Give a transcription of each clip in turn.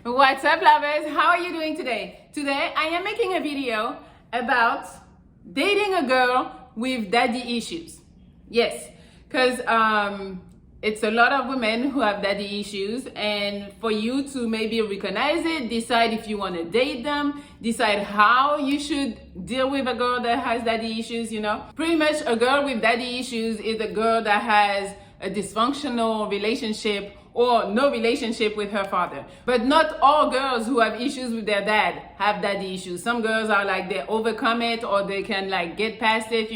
What's up, lovers? How are you doing today? Today I am making a video about dating a girl with daddy issues. Yes, because it's a lot of women who have daddy issues, and for you to maybe recognize it, decide if you want to date them, decide how you should deal with a girl that has daddy issues, Pretty much a girl with daddy issues is a girl that has a dysfunctional relationship or no relationship with her father. But not all girls who have issues with their dad have daddy issues. Some girls are like they overcome it or they can like get past it,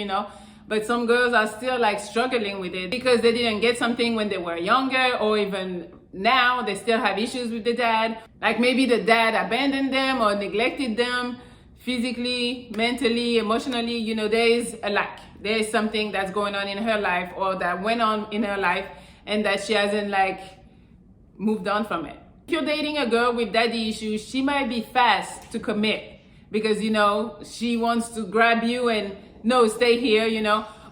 But some girls are still like struggling with it because they didn't get something when they were younger, or even now they still have issues with the dad. Like maybe the dad abandoned them or neglected them physically, mentally, emotionally. There is a lack. There is something that's going on in her life or that went on in her life and that she hasn't like moved on from it. If you're dating a girl with daddy issues, she might be fast to commit because, she wants to grab you and no, stay here,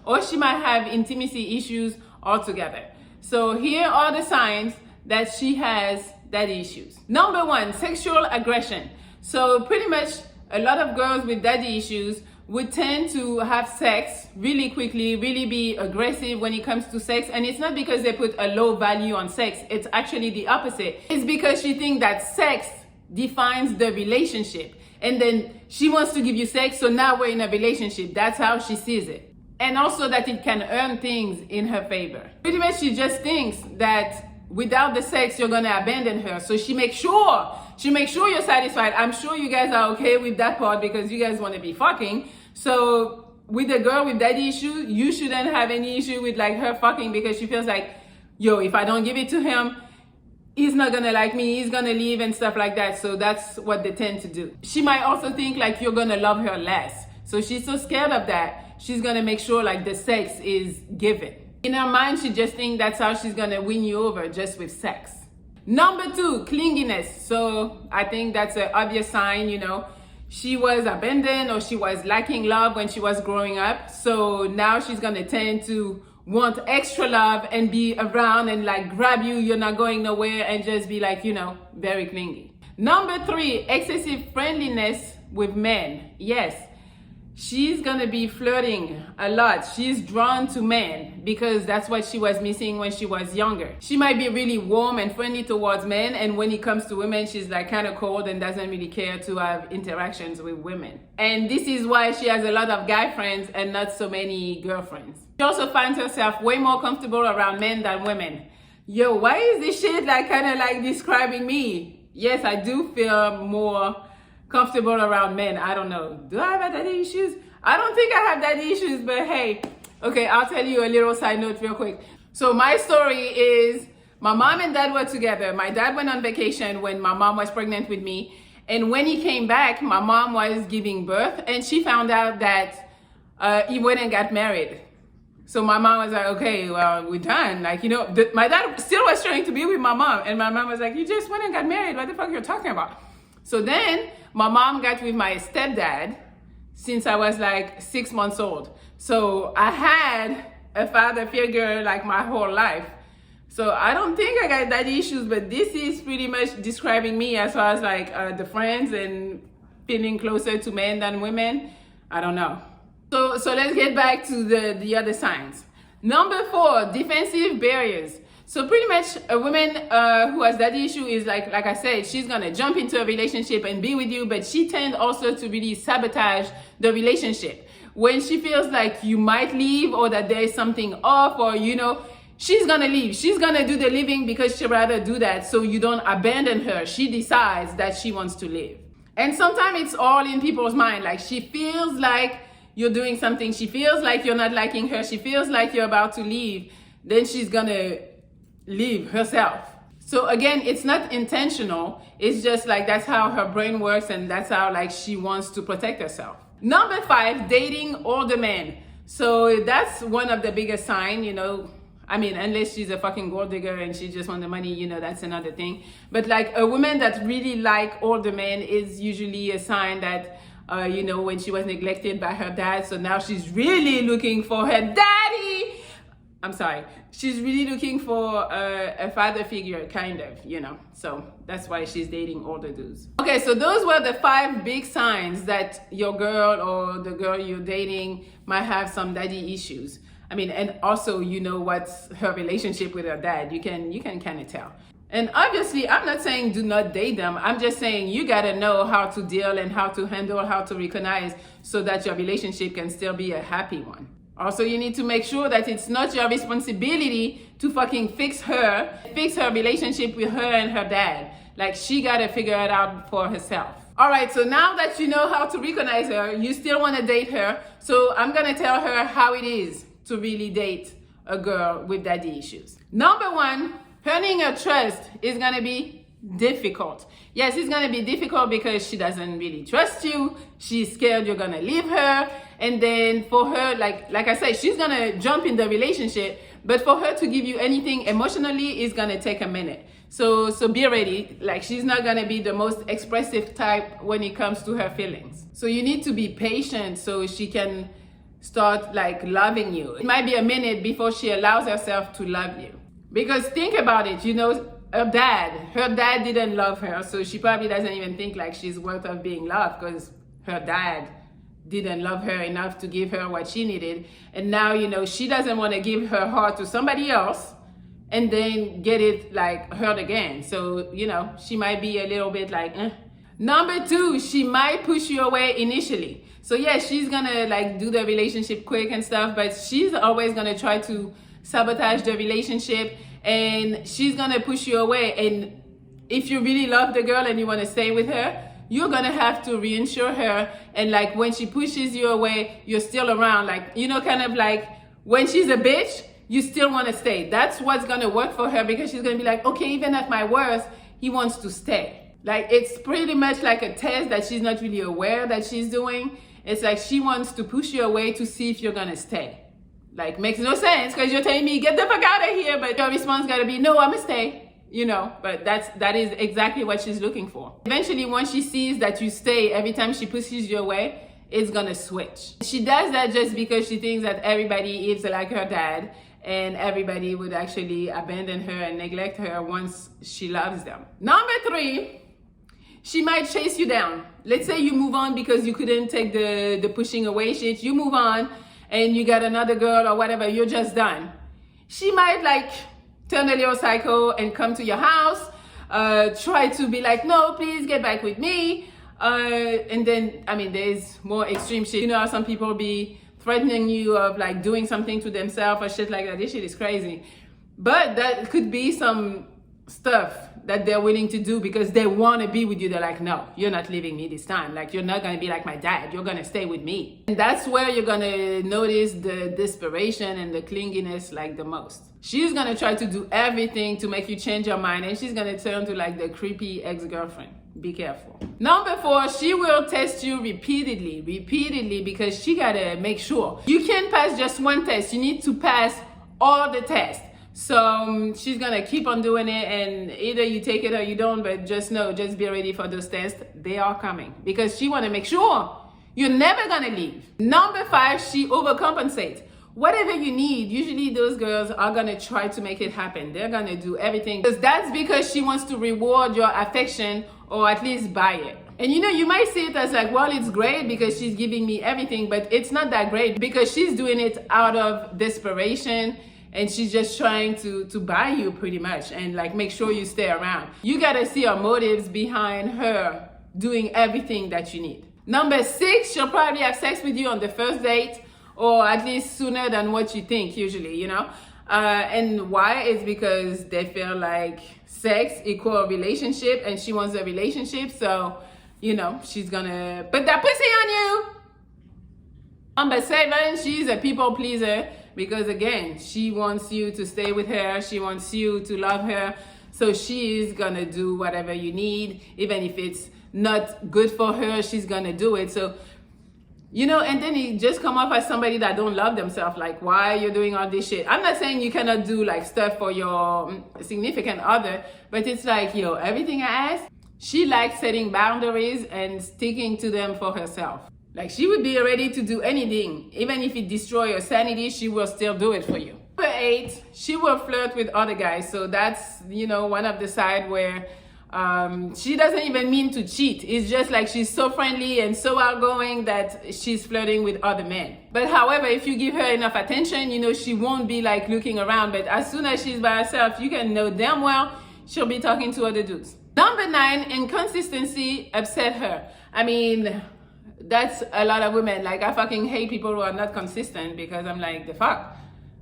or she might have intimacy issues altogether. So here are the signs that she has daddy issues. Number one, sexual aggression. So pretty much a lot of girls with daddy issues would tend to have sex really quickly, really be aggressive when it comes to sex. And it's not because they put a low value on sex. It's actually the opposite. It's because she thinks that sex defines the relationship. And then she wants to give you sex, so now we're in a relationship. That's how she sees it. And also that it can earn things in her favor. Pretty much she just thinks that without the sex, you're gonna abandon her. So she makes sure you're satisfied. I'm sure you guys are okay with that part because you guys wanna be fucking. So with a girl with daddy issues, you shouldn't have any issue with like her fucking because she feels like, yo, if I don't give it to him, he's not gonna like me, he's gonna leave and stuff like that. So that's what they tend to do. She might also think like you're gonna love her less. So she's so scared of that, she's gonna make sure like the sex is given. In her mind, she just thinks that's how she's gonna win you over, just with sex. Number two, clinginess. So I think that's an obvious sign, She was abandoned or she was lacking love when she was growing up. So now she's gonna tend to want extra love and be around and like grab you, you're not going nowhere, and just be like, very clingy. Number three, excessive friendliness with men. Yes, she's gonna be flirting a lot. She's drawn to men because that's what she was missing when she was younger. She might be really warm and friendly towards men, and when it comes to women, she's like kind of cold and doesn't really care to have interactions with women. And this is why she has a lot of guy friends and not so many girlfriends. She also finds herself way more comfortable around men than women. Yo, why is this shit like kind of like describing me? Yes, I do feel more comfortable around men. I don't know. Do I have daddy issues? I don't think I have daddy issues, but hey, okay, I'll tell you a little side note real quick. So my story is my mom and dad were together. My dad went on vacation when my mom was pregnant with me. And when he came back, my mom was giving birth and she found out that he went and got married. So my mom was like, okay, well, we're done. Like, my dad still was trying to be with my mom. And my mom was like, you just went and got married. What the fuck are you talking about? So then my mom got with my stepdad since I was like 6 months old. So I had a father figure like my whole life. So I don't think I got daddy issues, but this is pretty much describing me as far as like the friends and feeling closer to men than women. I don't know. So let's get back to the other signs. Number four, defensive barriers. So pretty much a woman who has daddy issue is like I said, she's gonna jump into a relationship and be with you, but she tends also to really sabotage the relationship. When she feels like you might leave or that there is something off or, she's gonna leave. She's gonna do the leaving because she'd rather do that so you don't abandon her. She decides that she wants to leave. And sometimes it's all in people's mind. Like she feels like you're doing something. She feels like you're not liking her. She feels like you're about to leave. Then she's gonna leave herself. So again, it's not intentional. It's just like that's how her brain works and that's how like she wants to protect herself. Number five, dating older men. So that's one of the biggest signs, I mean, unless she's a fucking gold digger and she just wants the money, that's another thing. But like a woman that really like older men is usually a sign that, when she was neglected by her dad. So now she's really looking for her daddy. I'm sorry, she's really looking for a father figure, kind of, you know. So that's why she's dating older dudes. Okay, so those were the 5 big signs that your girl or the girl you're dating might have some daddy issues. I mean, and also, you know, what's her relationship with her dad. You can kind of tell. And obviously, I'm not saying do not date them. I'm just saying you gotta know how to deal and how to handle, how to recognize, so that your relationship can still be a happy one. Also, you need to make sure that it's not your responsibility to fucking fix her relationship with her and her dad. Like, she gotta figure it out for herself. All right, so now that you know how to recognize her, you still wanna date her. So I'm gonna tell her how it is to really date a girl with daddy issues. Number 1, earning her trust is gonna be difficult. Yes, it's gonna be difficult because she doesn't really trust you. She's scared you're gonna leave her. And then for her, like I said, she's gonna jump in the relationship, but for her to give you anything emotionally is gonna take a minute. So be ready. Like, she's not gonna be the most expressive type when it comes to her feelings. So you need to be patient so she can start like loving you. It might be a minute before she allows herself to love you. Because think about it, you know, her dad didn't love her, so she probably doesn't even think like she's worth of being loved, because her dad didn't love her enough to give her what she needed. And now, you know, she doesn't want to give her heart to somebody else and then get it like hurt again. So, you know, she might be a little bit like, eh. Number 2, she might push you away initially. So yeah, she's gonna like do the relationship quick and stuff, but she's always gonna try to sabotage the relationship, and she's gonna push you away. And if you really love the girl and you want to stay with her, you're gonna have to reassure her. And like, when she pushes you away, you're still around. Like, you know, kind of like when she's a bitch, you still want to stay. That's what's gonna work for her, because she's gonna be like, okay, even at my worst, he wants to stay. Like, it's pretty much like a test that she's not really aware that she's doing. It's like she wants to push you away to see if you're gonna stay. Like, makes no sense, because you're telling me, get the fuck out of here, but your response gotta be, no, I'm gonna stay. You know, but that is exactly what she's looking for. Eventually, once she sees that you stay every time she pushes you away, it's gonna switch. She does that just because she thinks that everybody is like her dad, and everybody would actually abandon her and neglect her once she loves them. Number 3, she might chase you down. Let's say you move on because you couldn't take the pushing away shit. You move on and you got another girl or whatever, you're just done. She might like turn a little psycho and come to your house, try to be like, no, please get back with me. And then, I mean, there's more extreme shit. You know how some people be threatening you of like doing something to themselves or shit like that. This shit is crazy. But that could be some stuff that they're willing to do because they want to be with you. They're like, no, you're not leaving me this time. Like, you're not going to be like my dad. You're going to stay with me. And that's where you're going to notice the desperation and the clinginess like the most. She's going to try to do everything to make you change your mind, and she's going to turn to like the creepy ex-girlfriend. Be careful. Number 4, she will test you repeatedly because she got to make sure. You can't pass just one test. You need to pass all the tests. So she's gonna keep on doing it, and either you take it or you don't, but just know, just be ready for those tests. They are coming because she wanna make sure you're never gonna leave. Number 5, she overcompensates. Whatever you need, usually those girls are gonna try to make it happen. They're gonna do everything because she wants to reward your affection, or at least buy it. And you know, you might see it as like, well, it's great because she's giving me everything, but it's not that great because she's doing it out of desperation. And she's just trying to buy you pretty much and like make sure you stay around. You gotta see her motives behind her doing everything that you need. Number 6, she'll probably have sex with you on the first date, or at least sooner than what you think usually, you know? And why? It's because they feel like sex equals relationship, and she wants a relationship. So, you know, she's gonna put that pussy on you. Number 7, she's a people pleaser. Because again, she wants you to stay with her. She wants you to love her. So she is gonna do whatever you need. Even if it's not good for her, she's gonna do it. So, you know, and then you just come off as somebody that don't love themselves. Like, why you're doing all this shit? I'm not saying you cannot do like stuff for your significant other, but it's like, yo, everything I ask, she likes setting boundaries and sticking to them for herself. Like, she would be ready to do anything. Even if it destroys your sanity, she will still do it for you. Number 8, she will flirt with other guys. So that's, you know, one of the side where she doesn't even mean to cheat. It's just like she's so friendly and so outgoing that she's flirting with other men. But however, if you give her enough attention, you know, she won't be like looking around. But as soon as she's by herself, you can know damn well she'll be talking to other dudes. Number 9, inconsistency upset her. I mean, that's a lot of women. Like, I fucking hate people who are not consistent, because I'm like, the fuck?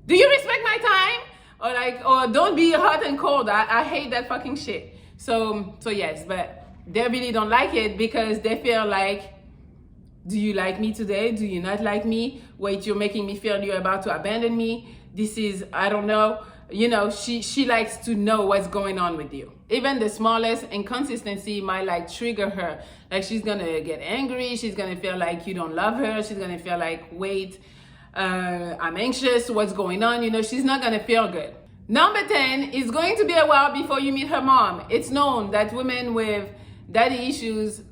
Do you respect my time? Or like, or don't be hot and cold. I hate that fucking shit. So yes, but they really don't like it because they feel like, do you like me today? Do you not like me? Wait, you're making me feel you're about to abandon me. This is, I don't know. You know, she likes to know what's going on with you. Even the smallest inconsistency might like trigger her. Like, she's gonna get angry. She's gonna feel like you don't love her. She's gonna feel like, wait, I'm anxious. What's going on? You know, she's not gonna feel good. Number 10 is going to be a while before you meet her mom. It's known that women with daddy issues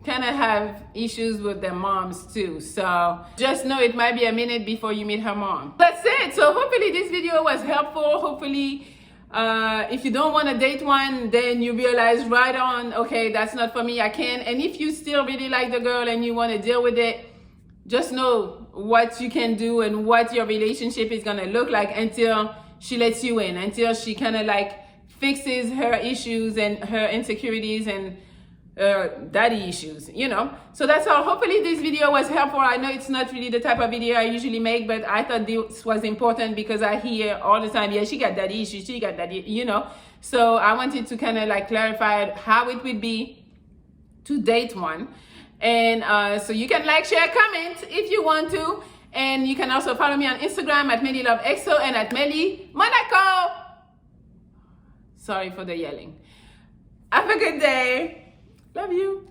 kind of have issues with their moms too. So just know it might be a minute before you meet her mom. That's it. So hopefully this video was helpful. Hopefully if you don't want to date one, then you realize right on, okay, that's not for me, I can't. And if you still really like the girl and you want to deal with it, just know what you can do and what your relationship is going to look like until she lets you in, until she kind of like fixes her issues and her insecurities and daddy issues, you know. So that's all. Hopefully this video was helpful. I know it's not really the type of video I usually make, but I thought this was important because I hear all the time, yeah, she got daddy issues, she got daddy, you know. So I wanted to kind of like clarify how it would be to date one. And so you can like, share, comment if you want to. And you can also follow me on Instagram at MelliLoveXO and at Melli Monaco. Sorry for the yelling. Have a good day. Love you.